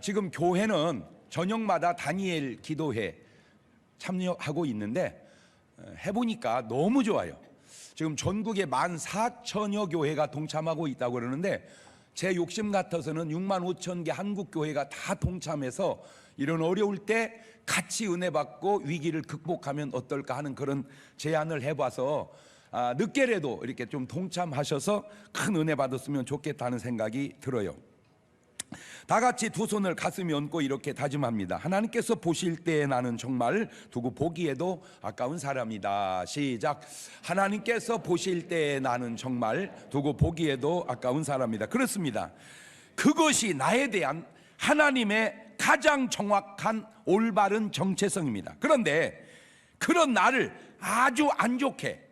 지금 교회는 저녁마다 다니엘 기도회 참여하고 있는데 해보니까 너무 좋아요. 지금 전국에 14,000여 교회가 동참하고 있다고 그러는데 제 욕심 같아서는 65,000개 한국 교회가 다 동참해서 이런 어려울 때 같이 은혜 받고 위기를 극복하면 어떨까 하는 그런 제안을 해봐서 늦게라도 이렇게 좀 동참하셔서 큰 은혜 받았으면 좋겠다는 생각이 들어요. 다 같이 두 손을 가슴에 얹고 이렇게 다짐합니다. 하나님께서 보실 때 나는 정말 두고 보기에도 아까운 사람이다. 시작. 하나님께서 보실 때 나는 정말 두고 보기에도 아까운 사람이다. 그렇습니다. 그것이 나에 대한 하나님의 가장 정확한 올바른 정체성입니다. 그런데 그런 나를 아주 안 좋게,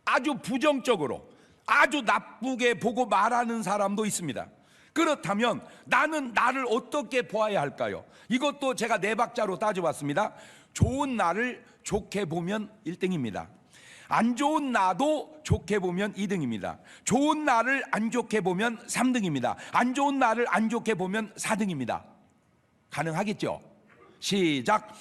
아주 부정적으로, 아주 나쁘게 보고 말하는 사람도 있습니다. 그렇다면 나는 나를 어떻게 보아야 할까요? 이것도 제가 네 박자로 따져봤습니다. 좋은 나를 좋게 보면 1등입니다. 안 좋은 나도 좋게 보면 2등입니다. 좋은 나를 안 좋게 보면 3등입니다. 안 좋은 나를 안 좋게 보면 4등입니다. 가능하겠죠? 시작.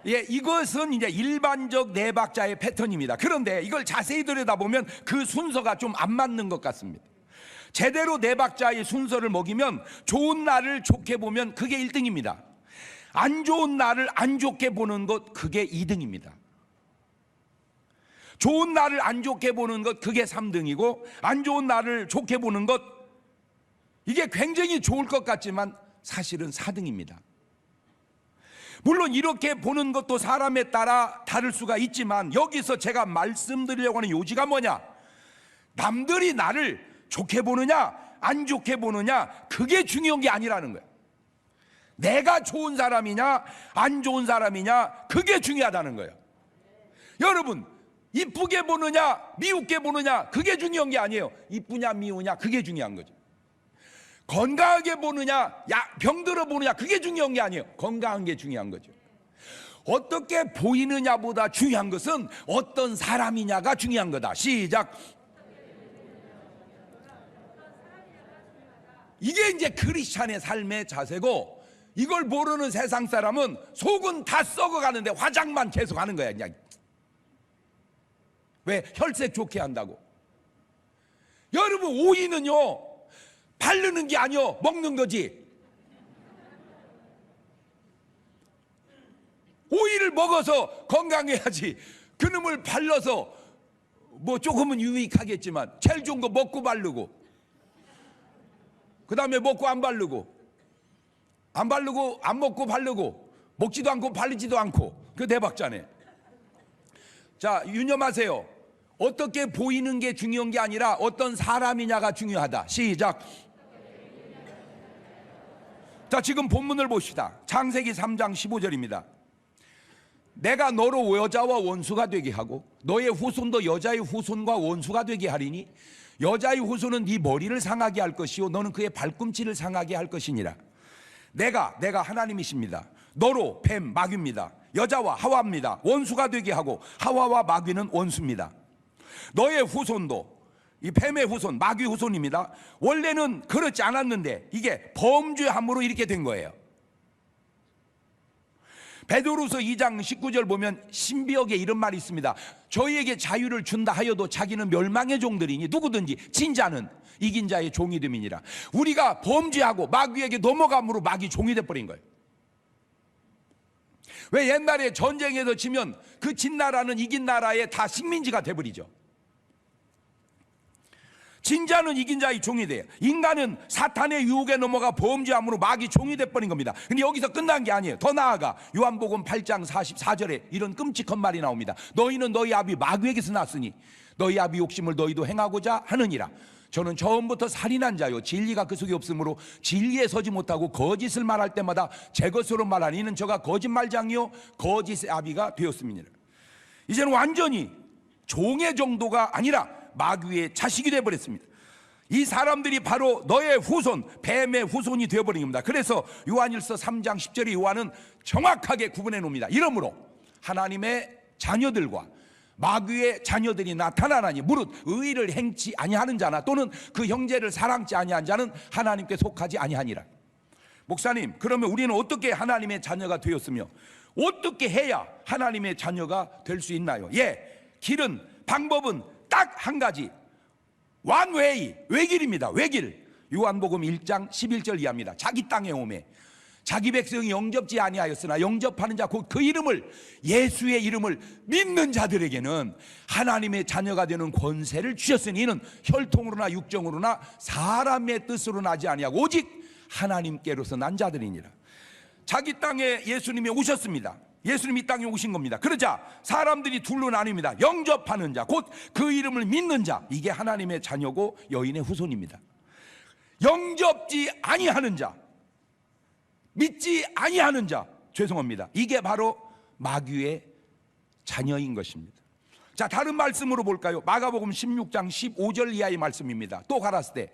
예, 이것은 이제 일반적 네 박자의 패턴입니다. 그런데 이걸 자세히 들여다보면 그 순서가 좀 안 맞는 것 같습니다. 제대로 네 박자의 순서를 먹이면 좋은 날을 좋게 보면 그게 1등입니다. 안 좋은 날을 안 좋게 보는 것, 그게 2등입니다. 좋은 날을 안 좋게 보는 것, 그게 3등이고 안 좋은 날을 좋게 보는 것, 이게 굉장히 좋을 것 같지만 사실은 4등입니다. 물론 이렇게 보는 것도 사람에 따라 다를 수가 있지만 여기서 제가 말씀드리려고 하는 요지가 뭐냐? 남들이 나를 좋게 보느냐 안 좋게 보느냐, 그게 중요한 게 아니라는 거예요. 내가 좋은 사람이냐 안 좋은 사람이냐, 그게 중요하다는 거예요. 여러분, 이쁘게 보느냐 미웃게 보느냐, 그게 중요한 게 아니에요. 이쁘냐 미우냐, 그게 중요한 거죠. 건강하게 보느냐 병들어 보느냐, 그게 중요한 게 아니에요. 건강한 게 중요한 거죠. 어떻게 보이느냐보다 중요한 것은 어떤 사람이냐가 중요한 거다. 시작. 이게 이제 크리스찬의 삶의 자세고, 이걸 모르는 세상 사람은 속은 다 썩어가는데 화장만 계속 하는 거야. 그냥 왜? 혈색 좋게 한다고. 여러분, 오이는요 바르는 게 아니요 먹는 거지. 오이를 먹어서 건강해야지 그놈을 발라서 뭐 조금은 유익하겠지만 제일 좋은 거 먹고 바르고, 그 다음에 먹고 안 바르고, 안 바르고 안 먹고 바르고, 먹지도 않고 바르지도 않고, 그 대박자네. 자, 유념하세요. 어떻게 보이는 게 중요한 게 아니라 어떤 사람이냐가 중요하다. 시작. 자, 지금 본문을 봅시다. 창세기 3장 15절입니다. 내가 너로 여자와 원수가 되게 하고 너의 후손도 여자의 후손과 원수가 되게 하리니 여자의 후손은 네 머리를 상하게 할 것이요 너는 그의 발꿈치를 상하게 할 것이니라. 내가 하나님이십니다. 너로 뱀 마귀입니다. 여자와 하와입니다. 원수가 되게 하고 하와와 마귀는 원수입니다. 너의 후손도, 이 뱀의 후손, 마귀 후손입니다. 원래는 그렇지 않았는데 이게 범죄함으로 이렇게 된 거예요. 베드로서 2장 19절 보면 신비하게 이런 말이 있습니다. 저희에게 자유를 준다 하여도 자기는 멸망의 종들이니 누구든지 진자는 이긴 자의 종이 됨이니라. 우리가 범죄하고 마귀에게 넘어감으로 마귀 종이 돼버린 거예요. 왜? 옛날에 전쟁에서 지면 그 진 나라는 이긴 나라의 다 식민지가 돼버리죠. 진자는 이긴 자의 종이 돼요. 인간은 사탄의 유혹에 넘어가 범죄함으로 마귀 종이 돼버린 겁니다. 근데 여기서 끝난 게 아니에요. 더 나아가 요한복음 8장 44절에 이런 끔찍한 말이 나옵니다. 너희는 너희 아비 마귀에게서 났으니 너희 아비 욕심을 너희도 행하고자 하느니라. 저는 처음부터 살인한 자요 진리가 그 속에 없으므로 진리에 서지 못하고 거짓을 말할 때마다 제 것으로 말하니 이는 저가 거짓말장이요 거짓의 아비가 되었음이니라. 이제는 완전히 종의 정도가 아니라 마귀의 자식이 되어버렸습니다. 이 사람들이 바로 너의 후손, 뱀의 후손이 되어버린 겁니다. 그래서 요한일서 3장 10절에 요한은 정확하게 구분해 놓습니다. 이러므로 하나님의 자녀들과 마귀의 자녀들이 나타나나니 무릇 의를 행치 아니하는 자나 또는 그 형제를 사랑치 아니한 자는 하나님께 속하지 아니하니라. 목사님, 그러면 우리는 어떻게 하나님의 자녀가 되었으며 어떻게 해야 하나님의 자녀가 될 수 있나요? 길은, 방법은 딱 한 가지, one way, 외길입니다. 외길. 요한복음 1장 11절 이하입니다. 자기 땅에 오매 자기 백성이 영접지 아니하였으나 영접하는 자 곧 그 이름을, 예수의 이름을 믿는 자들에게는 하나님의 자녀가 되는 권세를 주셨으니 이는 혈통으로나 육정으로나 사람의 뜻으로 나지 아니하고 오직 하나님께로서 난 자들이니라. 자기 땅에 예수님이 오셨습니다. 예수님이 이 땅에 오신 겁니다. 그러자 사람들이 둘로 나뉩니다. 영접하는 자, 곧 그 이름을 믿는 자, 이게 하나님의 자녀고 여인의 후손입니다. 영접지 아니하는 자, 믿지 아니하는 자, 죄송합니다, 이게 바로 마귀의 자녀인 것입니다. 자, 다른 말씀으로 볼까요? 마가복음 16장 15절 이하의 말씀입니다. 또 가라사대 때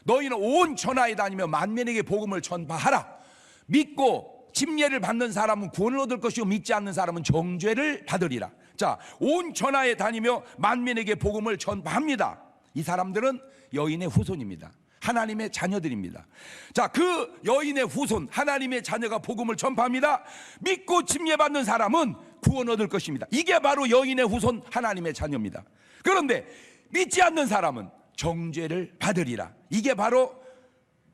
너희는 온 천하에 다니며 만민에게 복음을 전파하라. 믿고 침례를 받는 사람은 구원을 얻을 것이요 믿지 않는 사람은 정죄를 받으리라. 자, 온 천하에 다니며 만민에게 복음을 전파합니다. 이 사람들은 여인의 후손입니다. 하나님의 자녀들입니다. 자, 그 여인의 후손, 하나님의 자녀가 복음을 전파합니다. 믿고 침례받는 사람은 구원 얻을 것입니다. 이게 바로 여인의 후손, 하나님의 자녀입니다. 그런데 믿지 않는 사람은 정죄를 받으리라. 이게 바로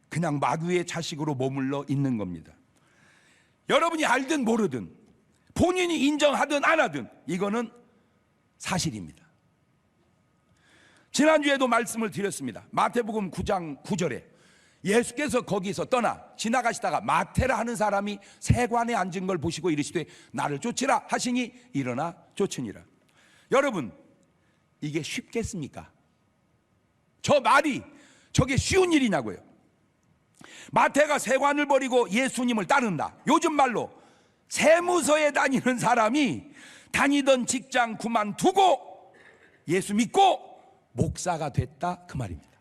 그냥 마귀의 자식으로 머물러 있는 겁니다. 여러분이 알든 모르든 본인이 인정하든 안 하든 이거는 사실입니다. 지난주에도 말씀을 드렸습니다. 마태복음 9장 9절에 예수께서 거기서 떠나 지나가시다가 마태라 하는 사람이 세관에 앉은 걸 보시고 이르시되 나를 쫓으라 하시니 일어나 쫓으니라. 여러분, 이게 쉽겠습니까? 저 말이 저게 쉬운 일이냐고요. 마태가 세관을 버리고 예수님을 따른다. 요즘 말로 세무서에 다니는 사람이 다니던 직장 그만두고 예수 믿고 목사가 됐다, 그 말입니다.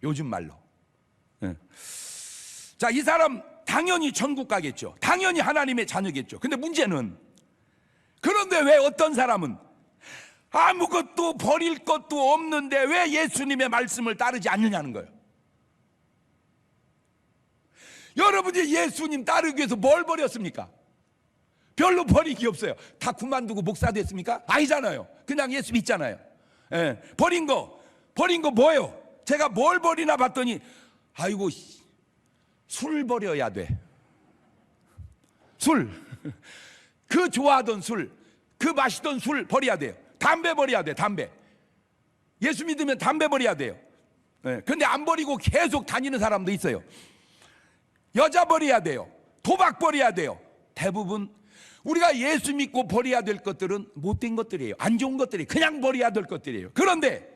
요즘 말로. 자, 이 사람 당연히 천국 가겠죠. 당연히 하나님의 자녀겠죠. 근데 문제는, 그런데 왜 어떤 사람은 아무것도 버릴 것도 없는데 왜 예수님의 말씀을 따르지 않느냐는 거예요. 여러분이 예수님 따르기 위해서 뭘 버렸습니까? 별로 버린 게 없어요. 다 그만두고 목사 됐습니까? 아니잖아요. 그냥 예수 믿잖아요. 버린 거 뭐예요? 제가 뭘 버리나 봤더니 아이고, 술 버려야 돼. 술. 그 좋아하던 술, 그 마시던 술 버려야 돼요. 담배 버려야 돼. 담배. 예수 믿으면 담배 버려야 돼요. 근데 안 버리고 계속 다니는 사람도 있어요. 여자 버려야 돼요. 도박 버려야 돼요. 대부분 우리가 예수 믿고 버려야 될 것들은 못된 것들이에요. 안 좋은 것들이에요. 그냥 버려야 될 것들이에요. 그런데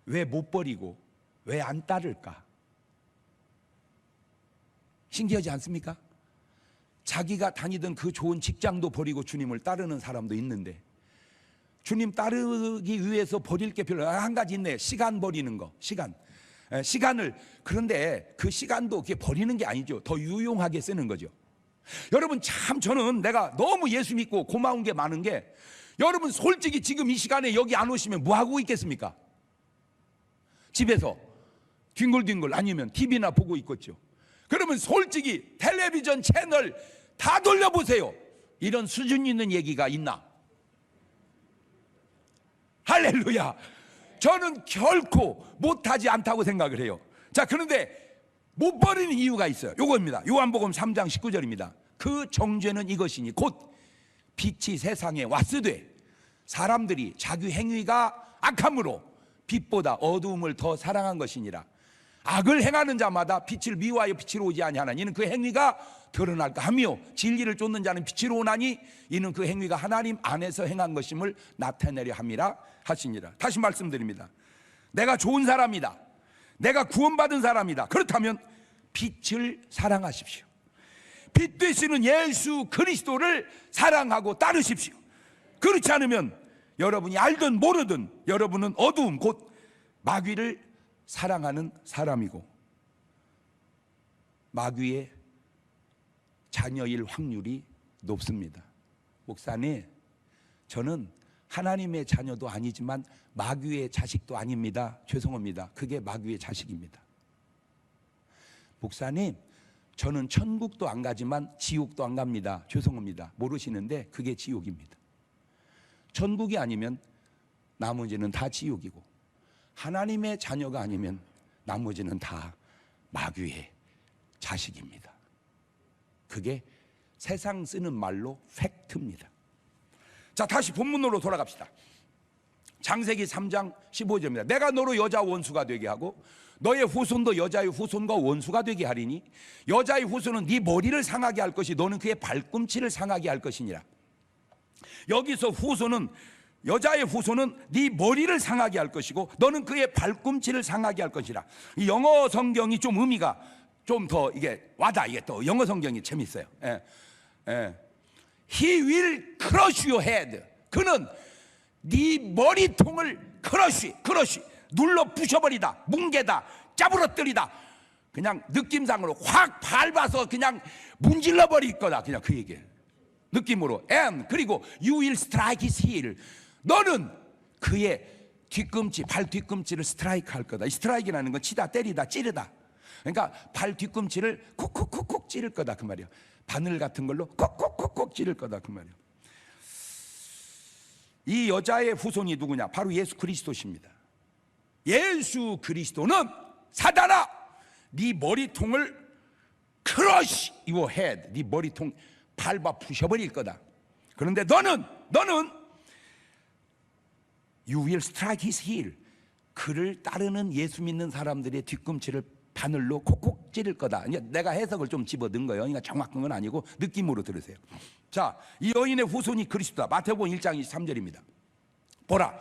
왜 못 버리고 왜 안 따를까? 신기하지 않습니까? 자기가 다니던 그 좋은 직장도 버리고 주님을 따르는 사람도 있는데, 주님 따르기 위해서 버릴 게 별로 한 가지 있네요. 시간 버리는 거. 시간을, 그런데 그 시간도 그게 버리는 게 아니죠. 더 유용하게 쓰는 거죠. 여러분, 참 저는 내가 너무 예수 믿고 고마운 게 많은 게, 여러분 솔직히 지금 이 시간에 여기 안 오시면 뭐 하고 있겠습니까? 집에서 뒹굴뒹굴 아니면 TV나 보고 있겠죠. 그러면 솔직히 텔레비전 채널 다 돌려보세요. 이런 수준 있는 얘기가 있나? 할렐루야. 저는 결코 못하지 않다고 생각을 해요. 자, 그런데 못 버리는 이유가 있어요. 요겁니다. 요한복음 3장 19절입니다. 그 정죄는 이것이니 곧 빛이 세상에 왔으되 사람들이 자기 행위가 악함으로 빛보다 어두움을 더 사랑한 것이니라. 악을 행하는 자마다 빛을 미워하여 빛으로 오지 아니하나니 이는 그 행위가 드러날까 하며 진리를 쫓는 자는 빛으로 오나니 이는 그 행위가 하나님 안에서 행한 것임을 나타내려 함이라 하시니라. 다시 말씀드립니다. 내가 좋은 사람이다, 내가 구원받은 사람이다, 그렇다면 빛을 사랑하십시오. 빛 되시는 예수 그리스도를 사랑하고 따르십시오. 그렇지 않으면 여러분이 알든 모르든 여러분은 어두움, 곧 마귀를 사랑하는 사람이고 마귀의 자녀일 확률이 높습니다. 목사님, 저는 하나님의 자녀도 아니지만 마귀의 자식도 아닙니다. 죄송합니다. 그게 마귀의 자식입니다. 목사님, 저는 천국도 안 가지만 지옥도 안 갑니다. 죄송합니다. 모르시는데 그게 지옥입니다. 천국이 아니면 나머지는 다 지옥이고, 하나님의 자녀가 아니면 나머지는 다 마귀의 자식입니다. 그게 세상 쓰는 말로 팩트입니다. 자, 다시 본문으로 돌아갑시다. 창세기 3장 15절입니다. 내가 너로 여자 원수가 되게 하고 너의 후손도 여자의 후손과 원수가 되게 하리니 여자의 후손은 네 머리를 상하게 할 것이 너는 그의 발꿈치를 상하게 할 것이니라. 여기서 후손은, 여자의 후손은 네 머리를 상하게 할 것이고 너는 그의 발꿈치를 상하게 할 것이라. 이 영어 성경이 좀 의미가 좀 더 이게 와다. 이게 또 영어 성경이 재밌어요. He will crush your head. 그는 네 머리통을 크러쉬 눌러 부셔버리다, 뭉개다, 짜부러뜨리다. 그냥 느낌상으로 확 밟아서 그냥 문질러 버릴 거다. 그냥 그 얘기예요. 느낌으로. And 그리고 you will strike his heel. 너는 그의 뒤꿈치, 발 뒤꿈치를 스트라이크 할 거다. 이 스트라이크라는 건 치다, 때리다, 찌르다. 그러니까 발 뒤꿈치를 콕콕콕콕 찌를 거다 그 말이야. 바늘 같은 걸로 콕콕콕콕 찌를 거다 그 말이야. 이 여자의 후손이 누구냐? 바로 예수 그리스도십니다. 예수 그리스도는 사단아, 네 머리통을 crush your head, 네 머리통 밟아 부셔버릴 거다. 그런데 너는 you will strike his heel. 그를 따르는 예수 믿는 사람들의 뒤꿈치를 바늘로 콕콕 찌를 거다. 내가 해석을 좀 집어넣은 거예요. 그러니까 정확한 건 아니고 느낌으로 들으세요. 자, 이 여인의 후손이 그리스도다. 마태복음 1장 23절입니다. 보라,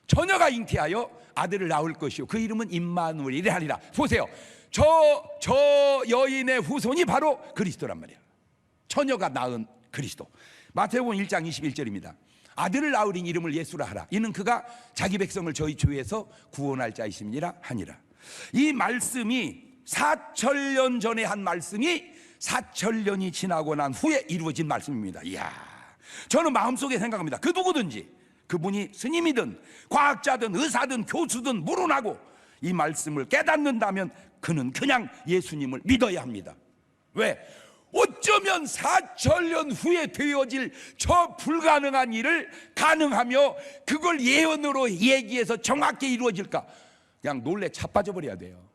처녀가 잉태하여 아들을 낳을 것이요 그 이름은 임마누엘이라 하리라. 보세요. 저 여인의 후손이 바로 그리스도란 말이에요. 처녀가 낳은 그리스도. 마태복음 1장 21절입니다. 아들을 낳으린 이름을 예수라 하라. 이는 그가 자기 백성을 저희 죄에서 구원할 자이심이라 하니라. 이 말씀이 4,000년 전에 한 말씀이 4,000년이 지나고 난 후에 이루어진 말씀입니다. 이야, 저는 마음속에 생각합니다. 그 누구든지, 그분이 스님이든 과학자든 의사든 교수든 물어나고 이 말씀을 깨닫는다면 그는 그냥 예수님을 믿어야 합니다. 왜? 어쩌면 4,000년 후에 되어질 저 불가능한 일을 가능하며 그걸 예언으로 얘기해서 정확히 이루어질까? 그냥 놀래 자빠져 버려야 돼요.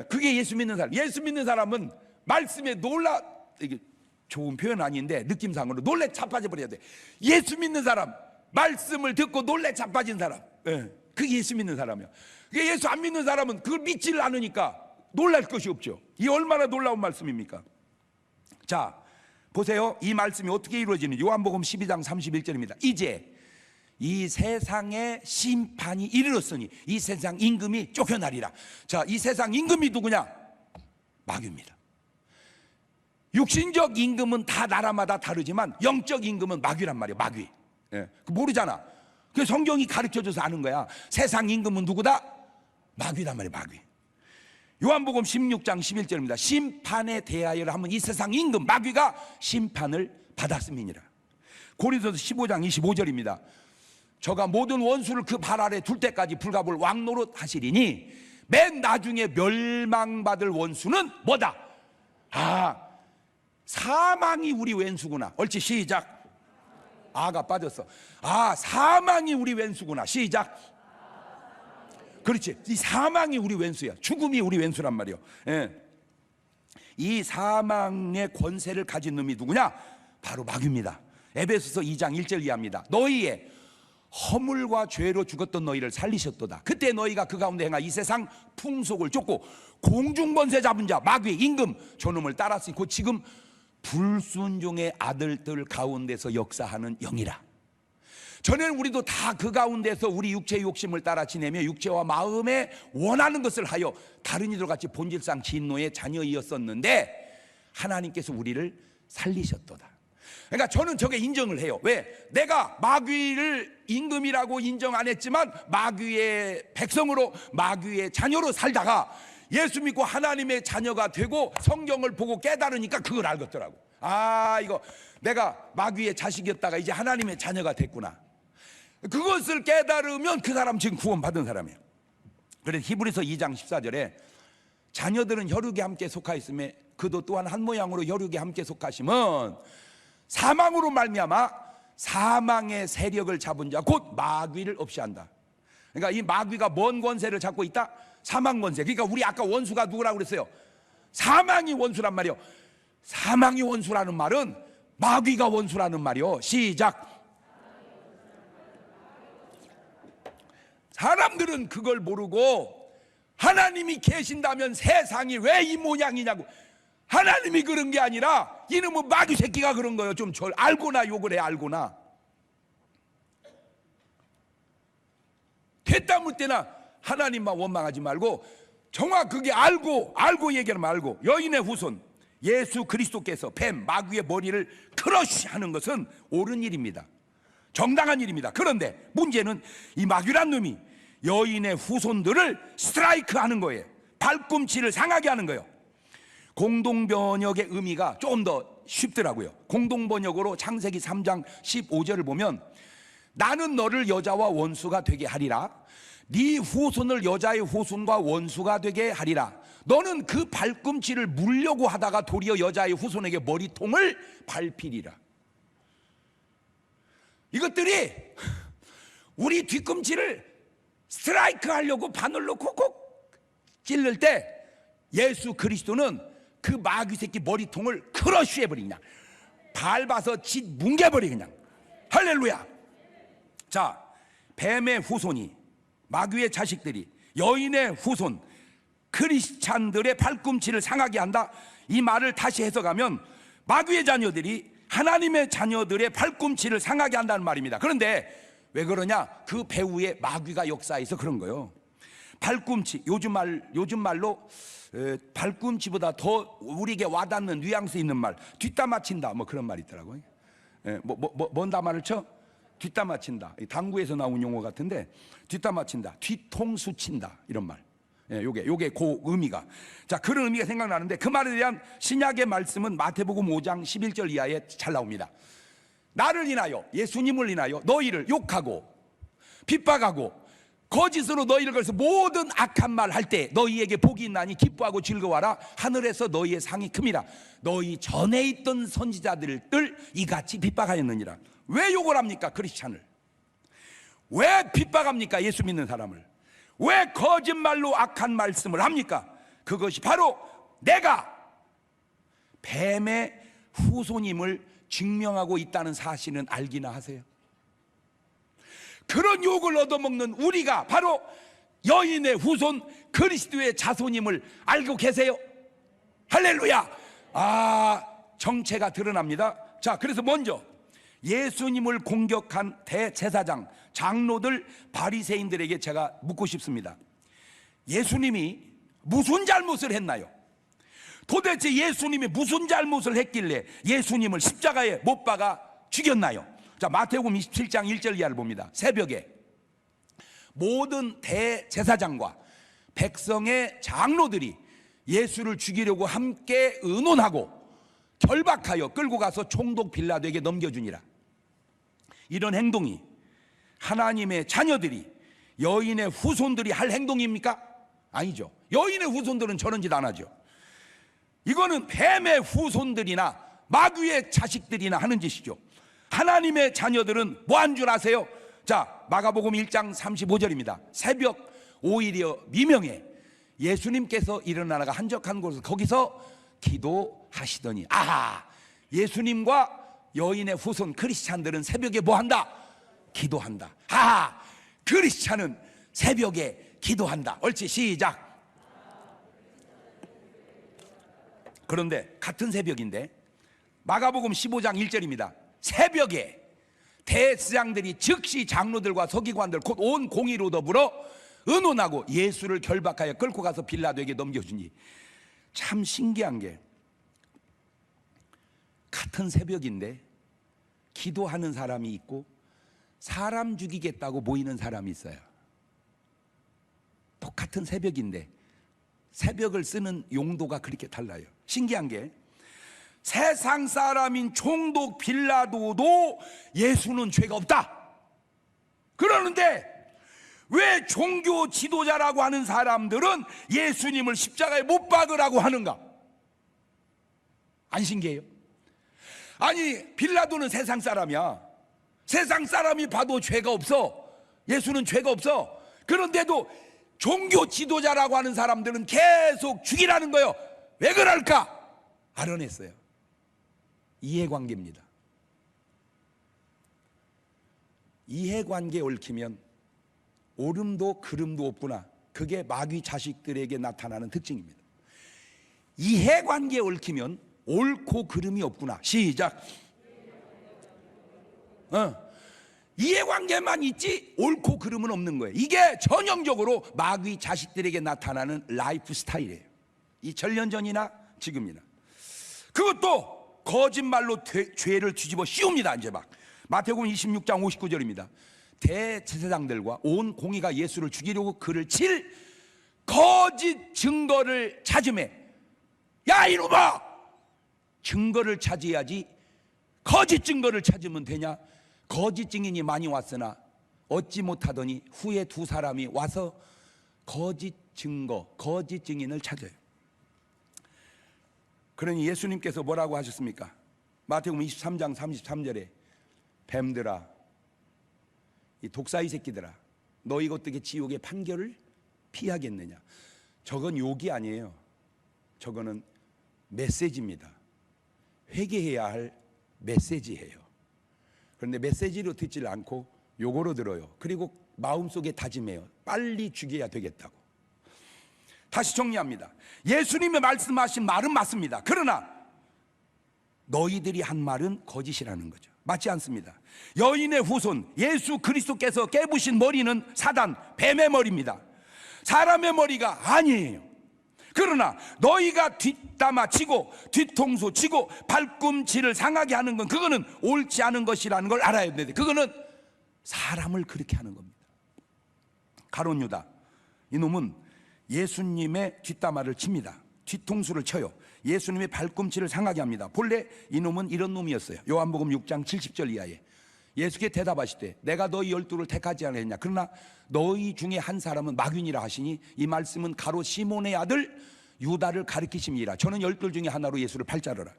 그게 예수 믿는 사람. 예수 믿는 사람은 말씀에 놀라, 이게 좋은 표현 아닌데 느낌상으로 놀래 자빠져 버려야 돼. 예수 믿는 사람, 말씀을 듣고 놀래 자빠진 사람, 그게 예수 믿는 사람이야. 그게 예수 안 믿는 사람은 그걸 믿지를 않으니까 놀랄 것이 없죠. 이 얼마나 놀라운 말씀입니까? 자, 보세요. 이 말씀이 어떻게 이루어지는지. 요한복음 12장 31절입니다. 이제 이 세상의 심판이 이르렀으니 이 세상 임금이 쫓겨나리라. 자, 이 세상 임금이 누구냐? 마귀입니다. 육신적 임금은 다 나라마다 다르지만 영적 임금은 마귀란 말이에요. 마귀. 모르잖아. 그 성경이 가르쳐줘서 아는 거야. 세상 임금은 누구다? 마귀란 말이에요. 마귀. 요한복음 16장 11절입니다. 심판에 대하여 하면 이 세상 임금 마귀가 심판을 받았음이니라. 고린도서 15장 25절입니다. 저가 모든 원수를 그 발 아래 둘 때까지 불가볼 왕노릇 하시리니 맨 나중에 멸망받을 원수는 뭐다? 사망이 우리 왼수구나. 옳지, 시작. 아가 빠졌어. 사망이 우리 왼수구나. 시작. 그렇지, 이 사망이 우리 왼수야. 죽음이 우리 왼수란 말이요. 이 사망의 권세를 가진 놈이 누구냐? 바로 마귀입니다. 에베소서 2장 1절 이하입니다. 너희의 허물과 죄로 죽었던 너희를 살리셨도다. 그때 너희가 그 가운데 행하 이 세상 풍속을 쫓고 공중권세 잡은 자 마귀 임금 저놈을 따랐으니 곧 지금 불순종의 아들들 가운데서 역사하는 영이라. 전에는 우리도 다 그 가운데서 우리 육체의 욕심을 따라 지내며 육체와 마음에 원하는 것을 하여 다른 이들 같이 본질상 진노의 자녀이었었는데 하나님께서 우리를 살리셨도다. 그러니까 저는 저게 인정을 해요. 왜? 내가 마귀를 임금이라고 인정 안 했지만 마귀의 백성으로 마귀의 자녀로 살다가 예수 믿고 하나님의 자녀가 되고 성경을 보고 깨달으니까 그걸 알겠더라고. 이거 내가 마귀의 자식이었다가 이제 하나님의 자녀가 됐구나. 그것을 깨달으면 그 사람 지금 구원받은 사람이에요. 그래서 히브리서 2장 14절에 자녀들은 혈육에 함께 속하였으며 그도 또한 한 모양으로 혈육에 함께 속하심은 사망으로 말미암아 사망의 세력을 잡은 자 곧 마귀를 없이 한다. 그러니까 이 마귀가 뭔 권세를 잡고 있다? 사망 권세. 그러니까 우리 아까 원수가 누구라고 그랬어요? 사망이 원수란 말이요. 사망이 원수라는 말은 마귀가 원수라는 말이요. 시작. 사람들은 그걸 모르고 하나님이 계신다면 세상이 왜 이 모양이냐고. 하나님이 그런 게 아니라 이놈의 마귀 새끼가 그런 거예요. 좀 절 알고나 욕을 해. 알고나 됐다 묻때나 하나님만 원망하지 말고 정확하게 알고 얘기하면 알고. 여인의 후손 예수 그리스도께서 뱀 마귀의 머리를 크러쉬하는 것은 옳은 일입니다. 정당한 일입니다. 그런데 문제는 이 마귀란 놈이 여인의 후손들을 스트라이크하는 거예요. 발꿈치를 상하게 하는 거예요. 공동번역의 의미가 좀 더 쉽더라고요. 공동번역으로 창세기 3장 15절을 보면 나는 너를 여자와 원수가 되게 하리라. 네 후손을 여자의 후손과 원수가 되게 하리라. 너는 그 발꿈치를 물려고 하다가 도리어 여자의 후손에게 머리통을 밟히리라. 이것들이 우리 뒤꿈치를 스트라이크 하려고 바늘로 콕콕 찔를 때 예수 그리스도는 그 마귀 새끼 머리통을 크러쉬 해버리, 그냥 밟아서 뭉개버리, 그냥. 할렐루야. 자, 뱀의 후손이, 마귀의 자식들이, 여인의 후손, 크리스찬들의 발꿈치를 상하게 한다. 이 말을 다시 해석하면 마귀의 자녀들이 하나님의 자녀들의 발꿈치를 상하게 한다는 말입니다. 그런데 왜 그러냐? 그 배후에 마귀가 역사해서 그런 거예요. 발꿈치, 요즘 말로 발꿈치보다 더 우리에게 와닿는 뉘앙스 있는 말, 뒷담화친다, 뭐 그런 말이 있더라고요. 뭔 담화를 쳐? 뒷담화친다. 당구에서 나온 용어 같은데, 뒷담화친다, 뒤통수 친다, 이런 말. 요게 그 의미가. 자, 그런 의미가 생각나는데 그 말에 대한 신약의 말씀은 마태복음 5장 11절 이하에 잘 나옵니다. 나를 인하여, 예수님을 인하여 너희를 욕하고 핍박하고 거짓으로 너희를 걸어서 모든 악한 말 할 때 너희에게 복이 있나니 기뻐하고 즐거워하라. 하늘에서 너희의 상이 큼이라. 너희 전에 있던 선지자들을 이같이 핍박하였느니라. 왜 욕을 합니까? 크리스찬을. 왜 핍박합니까? 예수 믿는 사람을. 왜 거짓말로 악한 말씀을 합니까? 그것이 바로 내가 뱀의 후손임을 증명하고 있다는 사실은 알기나 하세요? 그런 욕을 얻어먹는 우리가 바로 여인의 후손 그리스도의 자손임을 알고 계세요? 할렐루야. 정체가 드러납니다. 자, 그래서 먼저 예수님을 공격한 대제사장, 장로들, 바리새인들에게 제가 묻고 싶습니다. 예수님이 무슨 잘못을 했나요? 도대체 예수님이 무슨 잘못을 했길래 예수님을 십자가에 못 박아 죽였나요? 자, 마태복음 27장 1절 이하를 봅니다. 새벽에 모든 대제사장과 백성의 장로들이 예수를 죽이려고 함께 의논하고 결박하여 끌고 가서 총독 빌라도에게 넘겨주니라. 이런 행동이 하나님의 자녀들이, 여인의 후손들이 할 행동입니까? 아니죠. 여인의 후손들은 저런 짓 안 하죠. 이거는 뱀의 후손들이나 마귀의 자식들이나 하는 짓이죠. 하나님의 자녀들은 뭐 한 줄 아세요? 자, 마가복음 1장 35절입니다. 새벽 오히려 미명에 예수님께서 일어나다가 한적한 곳에서 거기서 기도하시더니, 예수님과 여인의 후손 크리스찬들은 새벽에 뭐 한다? 기도한다. 크리스찬은 새벽에 기도한다. 옳지, 시작. 그런데 같은 새벽인데 마가복음 15장 1절입니다. 새벽에 대제사장들이 즉시 장로들과 서기관들 곧 온 공의로 더불어 의논하고 예수를 결박하여 끌고 가서 빌라도에게 넘겨주니, 참 신기한 게 같은 새벽인데 기도하는 사람이 있고 사람 죽이겠다고 모이는 사람이 있어요. 똑같은 새벽인데 새벽을 쓰는 용도가 그렇게 달라요. 신기한 게 세상 사람인 총독 빌라도도 예수는 죄가 없다 그러는데 왜 종교 지도자라고 하는 사람들은 예수님을 십자가에 못 박으라고 하는가? 안 신기해요? 아니, 빌라도는 세상 사람이야. 세상 사람이 봐도 죄가 없어. 예수는 죄가 없어. 그런데도 종교 지도자라고 하는 사람들은 계속 죽이라는 거예요. 왜 그럴까? 알아냈어요. 이해관계입니다. 이해관계에 얽히면 옳음도 그름도 없구나. 그게 마귀 자식들에게 나타나는 특징입니다. 이해관계에 얽히면 옳고 그름이 없구나. 시작. 이해관계만 있지 옳고 그름은 없는 거예요. 이게 전형적으로 마귀 자식들에게 나타나는 라이프 스타일이에요. 2000년 전이나 지금이나. 그것도 거짓말로 죄를 뒤집어 씌웁니다. 이제 막 마태복음 26장 59절입니다. 대제사장들과 온 공의가 예수를 죽이려고 그를 칠 거짓 증거를 찾으매. 야 이놈아, 증거를 찾아야지 거짓 증거를 찾으면 되냐? 거짓 증인이 많이 왔으나 얻지 못하더니 후에 두 사람이 와서 거짓 증거, 거짓 증인을 찾아요. 그러니 예수님께서 뭐라고 하셨습니까? 마태복음 23장 33절에 뱀들아, 이 독사의 새끼들아, 너희가 어떻게 지옥의 판결을 피하겠느냐? 저건 욕이 아니에요. 저거는 메시지입니다. 회개해야 할 메시지예요. 그런데 메시지로 듣질 않고 욕으로 들어요. 그리고 마음속에 다짐해요. 빨리 죽여야 되겠다고. 다시 정리합니다. 예수님의 말씀하신 말은 맞습니다. 그러나 너희들이 한 말은 거짓이라는 거죠. 맞지 않습니다. 여인의 후손 예수 그리스도께서 깨부신 머리는 사단 뱀의 머리입니다. 사람의 머리가 아니에요. 그러나 너희가 뒷담화 치고 뒤통수 치고 발꿈치를 상하게 하는 건 그거는 옳지 않은 것이라는 걸 알아야 되는데 그거는 사람을 그렇게 하는 겁니다. 가룟 유다, 이놈은 예수님의 뒷담화를 칩니다. 뒤통수를 쳐요. 예수님의 발꿈치를 상하게 합니다. 본래 이놈은 이런 놈이었어요. 요한복음 6장 70절 이하에 예수께 대답하시되 내가 너희 12를 택하지 않았냐? 그러나 너희 중에 한 사람은 마귀니라 하시니 이 말씀은 가롯 시몬의 아들 유다를 가리키심이라. 저는 12 중에 하나로 예수를 팔자르라.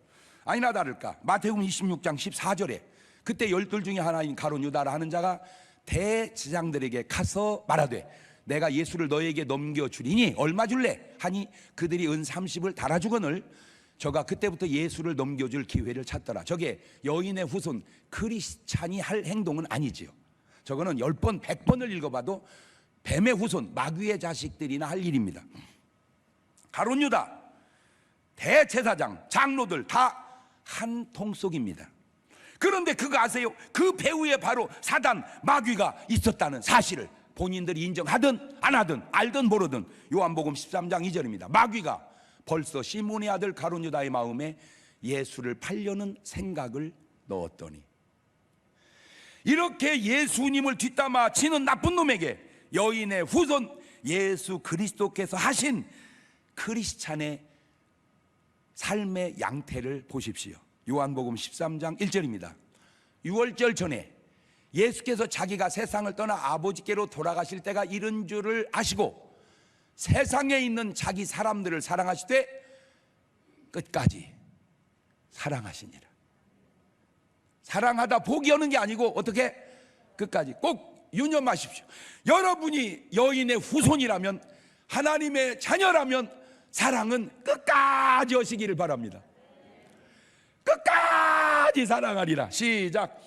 아니나 다를까 마태복음 26장 14절에 그때 12 중에 하나인 가롯 유다라 하는 자가 대제사장들에게 가서 말하되 내가 예수를 너에게 넘겨주리니 얼마 줄래? 하니 그들이 은 30을 달아주거늘 저가 그때부터 예수를 넘겨줄 기회를 찾더라. 저게 여인의 후손 크리스찬이 할 행동은 아니지요. 저거는 10번 100번을 읽어봐도 뱀의 후손 마귀의 자식들이나 할 일입니다. 가룟 유다, 대제사장, 장로들 다 한 통속입니다. 그런데 그거 아세요? 그 배후에 바로 사단 마귀가 있었다는 사실을 본인들이 인정하든 안 하든 알든 모르든 요한복음 13장 2절입니다. 마귀가 벌써 시몬의 아들 가룟 유다의 마음에 예수를 팔려는 생각을 넣었더니 이렇게 예수님을 뒷담화 치는 나쁜 놈에게 여인의 후손 예수 그리스도께서 하신 크리스찬의 삶의 양태를 보십시오. 요한복음 13장 1절입니다. 유월절 전에 예수께서 자기가 세상을 떠나 아버지께로 돌아가실 때가 이른 줄을 아시고 세상에 있는 자기 사람들을 사랑하시되 끝까지 사랑하시니라. 사랑하다 포기하는 게 아니고 어떻게? 끝까지 꼭 유념하십시오. 여러분이 여인의 후손이라면 하나님의 자녀라면 사랑은 끝까지 하시기를 바랍니다. 끝까지 사랑하리라. 시작.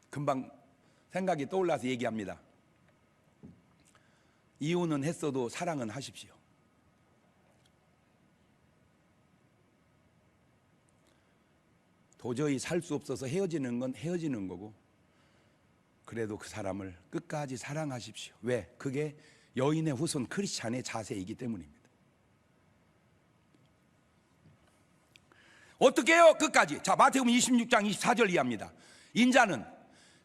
금방 생각이 떠올라서 얘기합니다. 이혼은 했어도 사랑은 하십시오. 도저히 살 수 없어서 헤어지는 건 헤어지는 거고 그래도 그 사람을 끝까지 사랑하십시오. 왜? 그게 여인의 후손 크리스찬의 자세이기 때문입니다. 어떻게 해요? 끝까지. 자, 마태복음 26장 24절 이하입니다. 인자는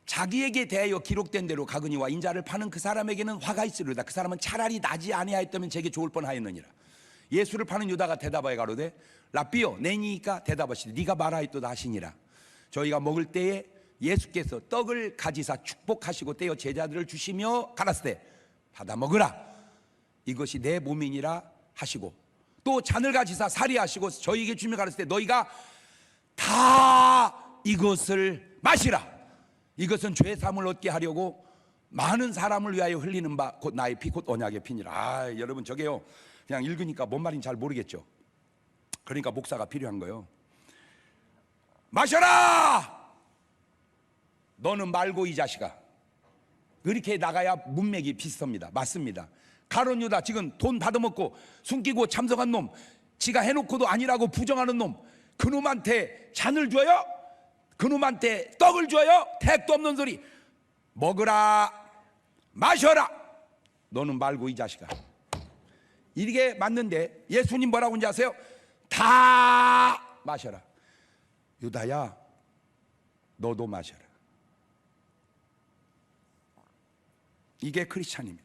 자기에게 대하여 기록된 대로 가거니와 인자를 파는 그 사람에게는 화가 있으리로다. 그 사람은 차라리 나지 아니하였다면 제게 좋을 뻔하였느니라. 예수를 파는 유다가 대답하여 가로되 라삐요 내니까 대답하시되 네가 말하였도다 하시니라. 저희가 먹을 때에 예수께서 떡을 가지사 축복하시고 떼어 제자들을 주시며 가라사대 받아 먹으라 이것이 내 몸이니라 하시고 또 잔을 가지사 사리하시고 저희에게 주며 가라사대 너희가 다 이것을 마시라. 이것은 죄 사함을 얻게 하려고 많은 사람을 위하여 흘리는 바 곧 나의 피 곧 언약의 피니라. 여러분 저게요 그냥 읽으니까 뭔 말인지 잘 모르겠죠. 그러니까 목사가 필요한 거예요. 마셔라 너는 말고 이 자식아. 그렇게 나가야 문맥이 비슷합니다. 맞습니다. 가룟 유다 지금 돈 받아먹고 숨기고 참석한 놈, 지가 해놓고도 아니라고 부정하는 놈, 그놈한테 잔을 줘요? 그놈한테 떡을 줘요? 택도 없는 소리. 먹으라 마셔라 너는 말고 이 자식아. 이게 맞는데 예수님 뭐라고 하는지 아세요? 다 마셔라. 유다야 너도 마셔라. 이게 크리스찬입니다.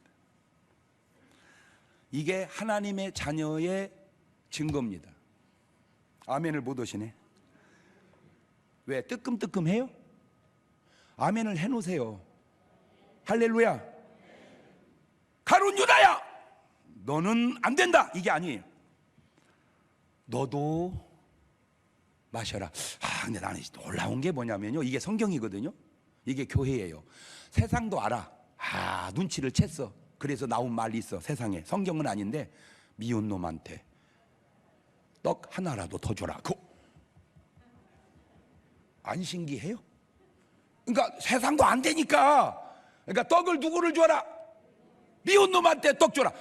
이게 하나님의 자녀의 증거입니다. 아멘을 못 하시네. 왜? 뜨끔뜨끔해요? 아멘을 해놓으세요. 할렐루야. 가룟 유다야 너는 안 된다 이게 아니에요. 너도 마셔라. 근데 나는 놀라운 게 뭐냐면요 이게 성경이거든요. 이게 교회예요. 세상도 알아. 눈치를 챘어. 그래서 나온 말이 있어. 세상에 성경은 아닌데 미운 놈한테 떡 하나라도 더 줘라. 안 신기해요? 그러니까 세상도 안 되니까. 그러니까 떡을 누구를 줘라? 미운 놈한테 떡 줘라.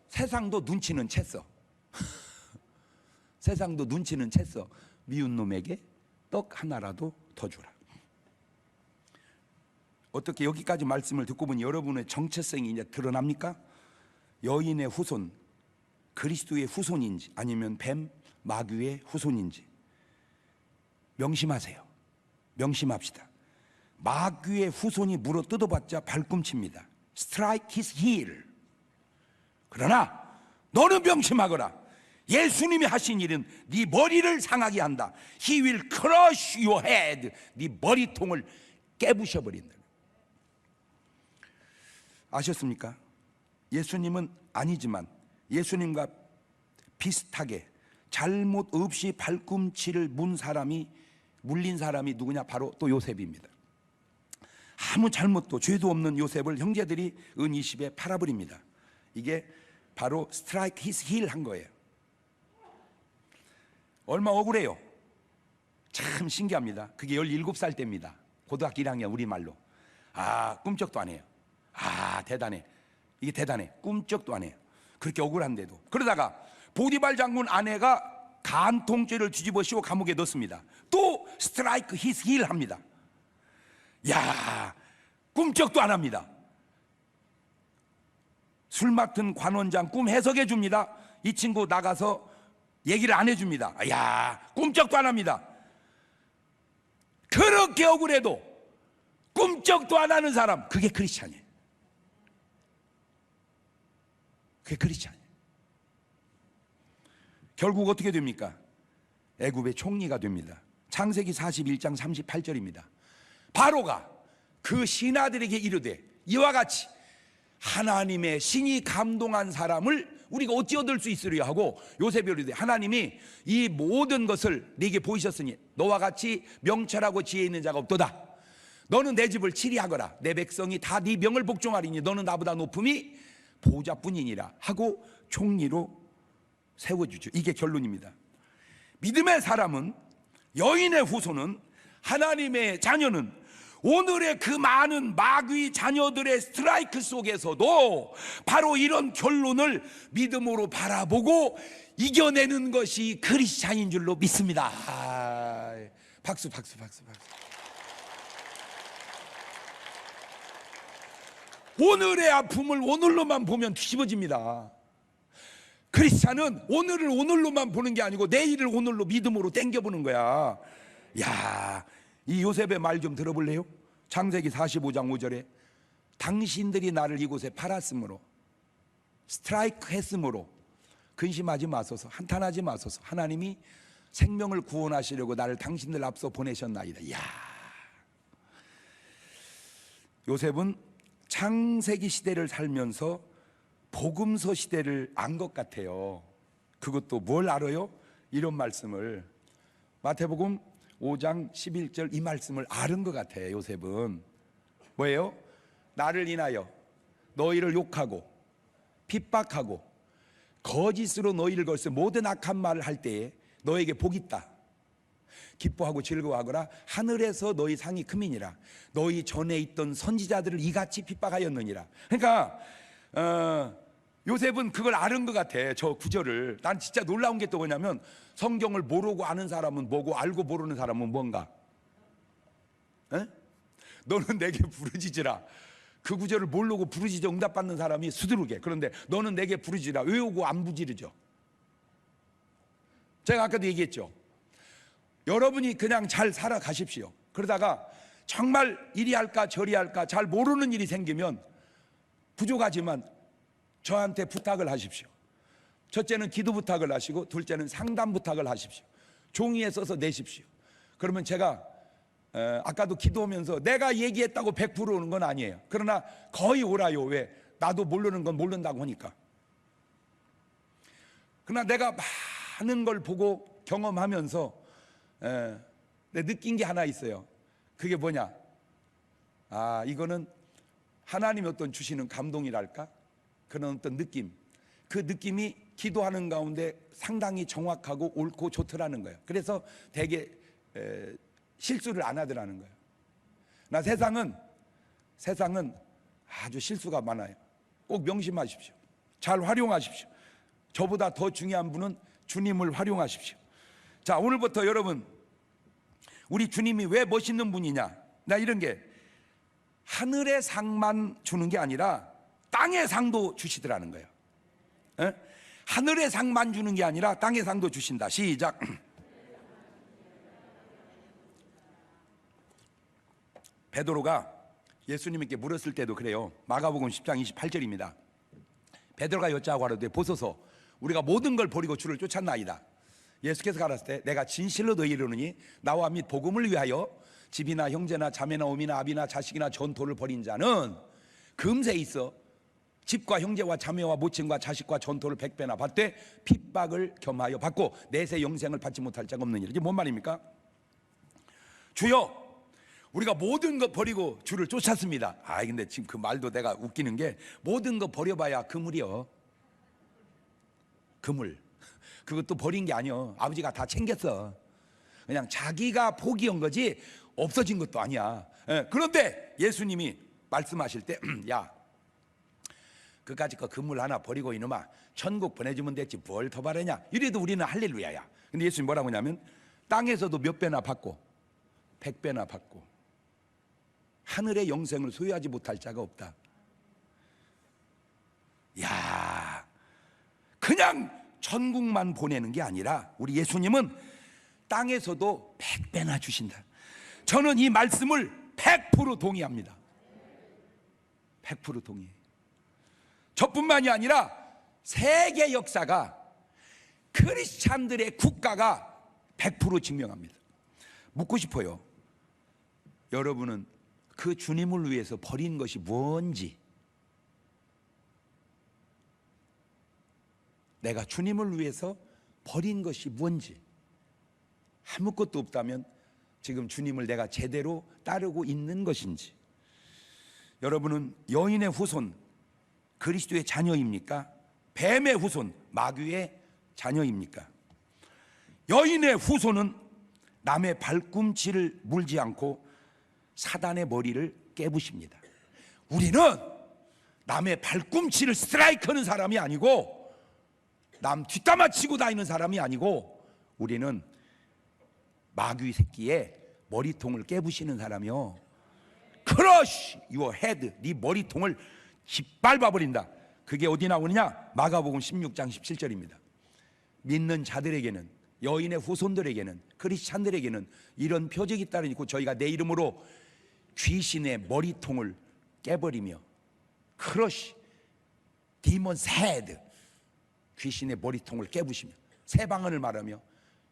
세상도 눈치는 챘어. 세상도 눈치는 챘어. 미운 놈에게 떡 하나라도 더 주라. 어떻게 여기까지 말씀을 듣고 보니 여러분의 정체성이 이제 드러납니까? 여인의 후손, 그리스도의 후손인지 아니면 뱀, 마귀의 후손인지 명심하세요. 명심합시다. 마귀의 후손이 물어 뜯어봤자 발꿈치입니다. Strike his heel. 그러나 너는 명심하거라. 예수님이 하신 일은 네 머리를 상하게 한다. He will crush your head. 네 머리통을 깨부셔버린다. 아셨습니까? 예수님은 아니지만 예수님과 비슷하게 잘못 없이 발꿈치를 물린 사람이 누구냐? 바로 또 요셉입니다. 아무 잘못도 죄도 없는 요셉을 형제들이 은 20에 팔아버립니다. 이게 바로 strike his heel 한 거예요. 얼마 억울해요. 참 신기합니다. 그게 17살 때입니다. 고등학교 1학년 우리말로. 꿈쩍도 안 해요. 대단해. 이게 대단해. 꿈쩍도 안 해요. 그렇게 억울한데도. 그러다가 보디발 장군 아내가 간통죄를 뒤집어 씌워 감옥에 넣습니다. 또 스트라이크 히스 힐 합니다. 꿈쩍도 안 합니다. 술 맡은 관원장 꿈 해석해 줍니다. 이 친구 나가서 얘기를 안 해줍니다. 꿈쩍도 안 합니다. 그렇게 억울해도 꿈쩍도 안 하는 사람, 그게 크리스찬이에요. 그게 크리스찬이에요. 결국 어떻게 됩니까? 애굽의 총리가 됩니다. 창세기 41장 38절입니다. 바로가 그 신하들에게 이르되 이와 같이 하나님의 신이 감동한 사람을 우리가 어찌 얻을 수 있으려 하고 요셉이 이르되 하나님이 이 모든 것을 네게 보이셨으니 너와 같이 명철하고 지혜 있는 자가 없도다. 너는 내 집을 치리하거라. 내 백성이 다 네 명을 복종하리니 너는 나보다 높음이 보좌뿐이니라 하고 총리로 세워주죠. 이게 결론입니다. 믿음의 사람은, 여인의 후손은, 하나님의 자녀는 오늘의 그 많은 마귀 자녀들의 스트라이크 속에서도 바로 이런 결론을 믿음으로 바라보고 이겨내는 것이 크리스찬인 줄로 믿습니다. 박수. 오늘의 아픔을 오늘로만 보면 뒤집어집니다. 크리스찬은 오늘을 오늘로만 보는 게 아니고 내일을 오늘로 믿음으로 땡겨보는 거야. 이 요셉의 말 좀 들어볼래요? 창세기 45장 5절에 당신들이 나를 이곳에 팔았으므로, 스트라이크 했으므로 근심하지 마소서, 한탄하지 마소서. 하나님이 생명을 구원하시려고 나를 당신들 앞서 보내셨나이다. 이야, 요셉은 창세기 시대를 살면서 복음서 시대를 안 것 같아요. 그것도 뭘 알아요? 이런 말씀을, 마태복음 5장 11절 이 말씀을 아는 것 같아요. 요셉은 뭐예요? 나를 인하여 너희를 욕하고 핍박하고 거짓으로 너희를 걸서 모든 악한 말을 할 때에 너에게 복이 있다. 기뻐하고 즐거워하거라. 하늘에서 너희 상이 크민이라. 너희 전에 있던 선지자들을 이같이 핍박하였느니라. 그러니까 요셉은 그걸 아는 것 같아. 저 구절을. 난 진짜 놀라운 게 또 뭐냐면, 성경을 모르고 아는 사람은 뭐고 알고 모르는 사람은 뭔가? 에? 너는 내게 부르짖으라. 그 구절을 모르고 부르짖어 응답받는 사람이 수두룩해. 그런데 너는 내게 부르짖으라. 외우고 안 부지르죠. 제가 아까도 얘기했죠. 여러분이 그냥 잘 살아가십시오. 그러다가 정말 이리 할까 저리 할까 잘 모르는 일이 생기면 부족하지만 저한테 부탁을 하십시오. 첫째는 기도 부탁을 하시고, 둘째는 상담 부탁을 하십시오. 종이에 써서 내십시오. 그러면 제가 아까도 기도하면서 내가 얘기했다고 100% 오는 건 아니에요. 그러나 거의 오라요. 왜? 나도 모르는 건 모른다고 하니까. 그러나 내가 많은 걸 보고 경험하면서 내 느낀 게 하나 있어요. 그게 뭐냐? 아, 이거는 하나님이 어떤 주시는 감동이랄까? 그런 어떤 느낌. 그 느낌이 기도하는 가운데 상당히 정확하고 옳고 좋더라는 거예요. 그래서 되게 실수를 안 하더라는 거예요. 나 세상은 아주 실수가 많아요. 꼭 명심하십시오. 잘 활용하십시오. 저보다 더 중요한 분은 주님을 활용하십시오. 자, 오늘부터 여러분, 우리 주님이 왜 멋있는 분이냐? 나 이런 게, 하늘의 상만 주는 게 아니라 땅의 상도 주시더라는 거예요. 에? 하늘의 상만 주는 게 아니라 땅의 상도 주신다. 시작. 베드로가 예수님께 물었을 때도 그래요. 마가복음 10장 28절입니다. 베드로가 여짜고 하려되 보소서, 우리가 모든 걸 버리고 주를 쫓았나이다. 예수께서 가라사대 때 내가 진실로 너희를 이르노니 나와 및 복음을 위하여 집이나 형제나 자매나 어미나 아비나 자식이나 전토를 벌인 자는 금세 있어 집과 형제와 자매와 모친과 자식과 전토를 100배나 받되 핍박을 겸하여 받고 내세 영생을 받지 못할 자가 없느니라. 이게 뭔 말입니까? 주여, 우리가 모든 것 버리고 주를 쫓았습니다. 아, 근데 지금 그 말도 내가 웃기는 게, 모든 거 버려봐야 그물이요. 그물. 그것도 버린 게 아니요. 아버지가 다 챙겼어. 그냥 자기가 포기한 거지 없어진 것도 아니야. 그런데 예수님이 말씀하실 때, 야, 그까짓 거 그물 하나 버리고 이놈아 천국 보내주면 됐지 뭘 더 바라냐. 이래도 우리는 할렐루야야. 근데 예수님 뭐라고 하냐면, 땅에서도 몇 배나 받고 100배나 받고 하늘의 영생을 소유하지 못할 자가 없다. 야, 그냥 천국만 보내는 게 아니라 우리 예수님은 땅에서도 100배나 주신다. 저는 이 말씀을 100% 동의합니다. 100% 동의해요. 저뿐만이 아니라 세계 역사가, 크리스찬들의 국가가 100% 증명합니다. 묻고 싶어요. 여러분은 그 주님을 위해서 버린 것이 뭔지, 내가 주님을 위해서 버린 것이 뭔지, 아무것도 없다면 지금 주님을 내가 제대로 따르고 있는 것인지. 여러분은 여인의 후손 그리스도의 자녀입니까? 뱀의 후손 마귀의 자녀입니까? 여인의 후손은 남의 발꿈치를 물지 않고 사단의 머리를 깨부십니다. 우리는 남의 발꿈치를 스트라이크하는 사람이 아니고, 남 뒷담화 치고 다니는 사람이 아니고, 우리는 마귀 새끼의 머리통을 깨부시는 사람이요. 크러쉬 유어 헤드, 네 머리통을 짓밟아 버린다. 그게 어디 나오느냐? 마가복음 16장 17절입니다. 믿는 자들에게는, 여인의 후손들에게는, 크리스찬들에게는 이런 표적이 따르고, 저희가 내 이름으로 귀신의 머리통을 깨버리며 크러쉬 디몬스 헤드, 귀신의 머리통을 깨부시며 새 방언을 말하며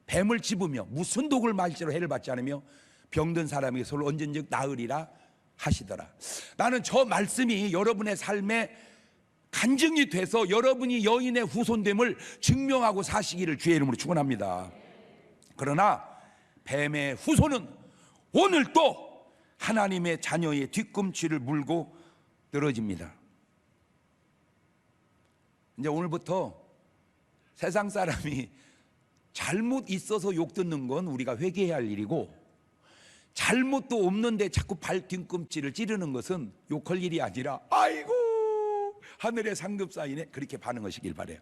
뱀을 집으며 무슨 독을 말지로 해를 받지 않으며 병든 사람에게 서로 언젠즉 나으리라 하시더라. 나는 저 말씀이 여러분의 삶에 간증이 돼서 여러분이 여인의 후손됨을 증명하고 사시기를 주의 이름으로 축원합니다. 그러나 뱀의 후손은 오늘 또 하나님의 자녀의 뒤꿈치를 물고 늘어집니다. 이제 오늘부터 세상 사람이 잘못 있어서 욕 듣는 건 우리가 회개해야 할 일이고, 잘못도 없는데 자꾸 발 뒤꿈치를 찌르는 것은 욕할 일이 아니라 아이고 하늘의 상급 사이네, 그렇게 반응하시길 바래요.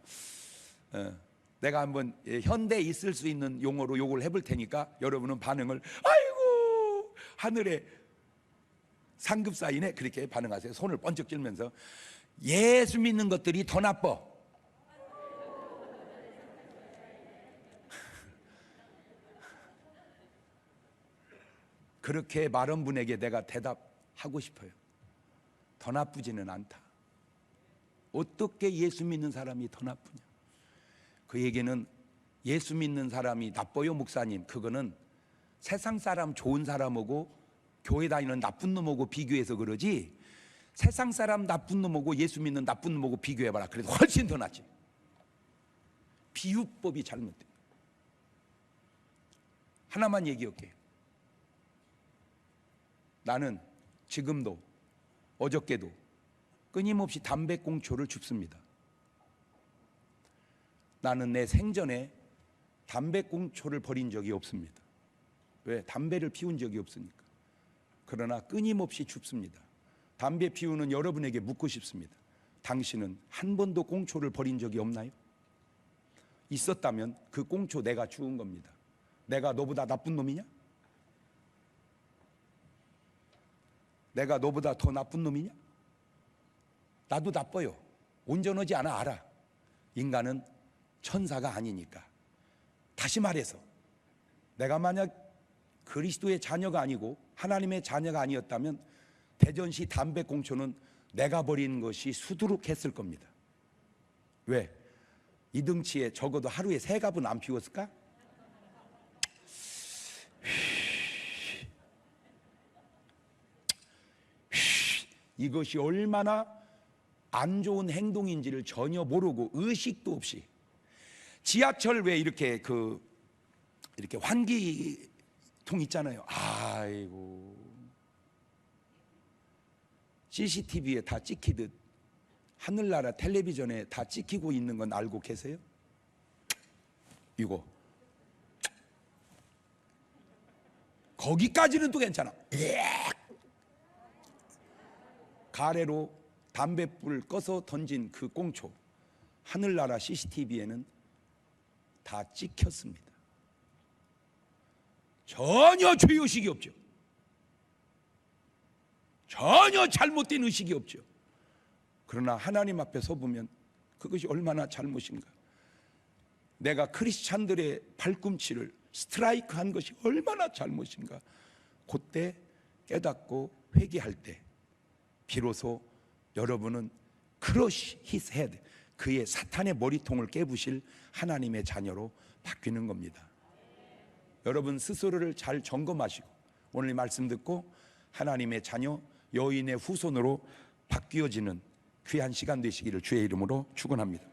내가 한번 현대에 있을 수 있는 용어로 욕을 해볼 테니까 여러분은 반응을 아이고 하늘의 상급 사이네 그렇게 반응하세요. 손을 번쩍 찔면서 예수 믿는 것들이 더 나빠. 그렇게 말한 분에게 내가 대답하고 싶어요. 더 나쁘지는 않다. 어떻게 예수 믿는 사람이 더 나쁘냐? 그에게는 예수 믿는 사람이 나빠요 목사님, 그거는 세상 사람 좋은 사람하고 교회 다니는 나쁜 놈하고 비교해서 그러지, 세상 사람 나쁜 놈하고 예수 믿는 나쁜 놈하고 비교해봐라. 그래도 훨씬 더 낫지. 비유법이 잘못돼. 하나만 얘기할게요. 나는 지금도 어저께도 끊임없이 담배꽁초를 줍습니다. 나는 내 생전에 담배꽁초를 버린 적이 없습니다. 왜? 담배를 피운 적이 없으니까. 그러나 끊임없이 줍습니다. 담배 피우는 여러분에게 묻고 싶습니다. 당신은 한 번도 꽁초를 버린 적이 없나요? 있었다면 그 꽁초 내가 주운 겁니다. 내가 너보다 나쁜 놈이냐? 내가 너보다 더 나쁜 놈이냐? 나도 나빠요. 온전하지 않아, 알아. 인간은 천사가 아니니까. 다시 말해서 내가 만약 그리스도의 자녀가 아니고 하나님의 자녀가 아니었다면 대전시 담배꽁초는 내가 버린 것이 수두룩했을 겁니다. 왜? 이 등치에 적어도 하루에 3갑은 안 피웠을까? 이것이 얼마나 안 좋은 행동인지를 전혀 모르고 의식도 없이 지하철 왜 이렇게 이렇게 환기통 있잖아요. 아이고 CCTV에 다 찍히듯 하늘나라 텔레비전에 다 찍히고 있는 건 알고 계세요? 이거 거기까지는 또 괜찮아. 가래로 담뱃불 꺼서 던진 그 꽁초, 하늘나라 CCTV에는 다 찍혔습니다. 전혀 죄의식이 없죠. 전혀 잘못된 의식이 없죠. 그러나 하나님 앞에 서보면 그것이 얼마나 잘못인가. 내가 크리스찬들의 발꿈치를 스트라이크 한 것이 얼마나 잘못인가. 그때 깨닫고 회개할 때 비로소 여러분은 크러쉬 히스 헤드, 그의 사탄의 머리통을 깨부실 하나님의 자녀로 바뀌는 겁니다. 여러분 스스로를 잘 점검하시고 오늘 이 말씀 듣고 하나님의 자녀, 여인의 후손으로 바뀌어지는 귀한 시간 되시기를 주의 이름으로 축원합니다.